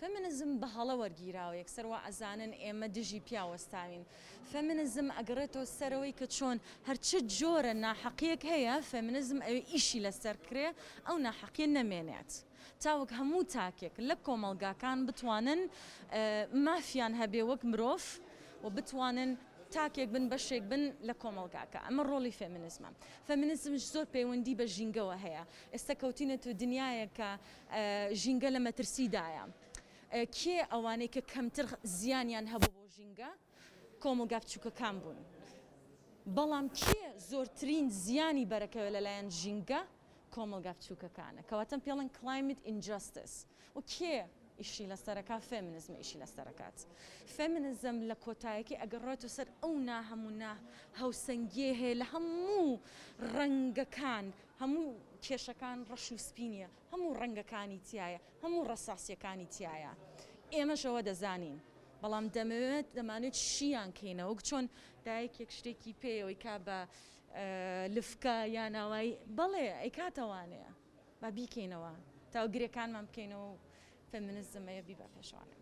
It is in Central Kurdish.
فێمینیزم بە هەڵە وەرگیراوە یەکسەرەوە ئەزانن ئێمە دژی پیاوەستاوین. فێمینیزم ئەگەڕێتەوە سەرەوەی کە چۆن هەرچە جۆرە ناحەقیەک هەیە فێمینیزم ئەوێ ئیشی لەسەر کرێ ئەو ناحەقیە نەمێنێت. تاوەک هەموو تاکێک لە کۆمەڵگاکان بتوانن مافیان هەبێ وەک مرۆڤ و بتوانن تاکێک بن بەشێک بن لە کۆمەڵگاکە. ئەمە ڕۆڵی فێمینیزمە. فێمینیزمش زۆر پەیوەندی بە ژینگەوە هەیە. ئێستا کەوتینە تو دنیایەکە ژینگە لە مەترسیدایە. کێ ئەوانەی کە کەمتر زیانیان هەبوو بۆ ژینگە کۆمەڵگا بچووکەکان بوون. بەڵام کێ زۆرترین زیانی بەرەکەوێت لەلایەن ژینگە کۆمەڵگا بچووکەکانە کەواتە پێڵێن climate injustice و کێ ئیشی لەسەرەکە فێمینیزم ئیشی لەسەرەکات. فێمینیزم لە کۆتاییەکی ئەگەڕێتە سەر ئەو هەموو هەوسەنگیە هەیە لە هەموو ڕەنگەکان هەموو کێشەکان ڕەش و سپینیە هەموو ڕەنگەکانی تایە هەموو ڕەساسیەکانی تایە. ئێمەشەوە دەزانین بەڵام دەمانێت شیان کەینەوە وەک چۆن دایکێک شتێکی پێیەوەی کا بە لفکە یان ناوایی بەڵێ ئەی کاتەوانەیە با بیکەینەوە تا گرێکانمان بکەینەوە فێمینیزم ئەیە بی بە پێشوانێ.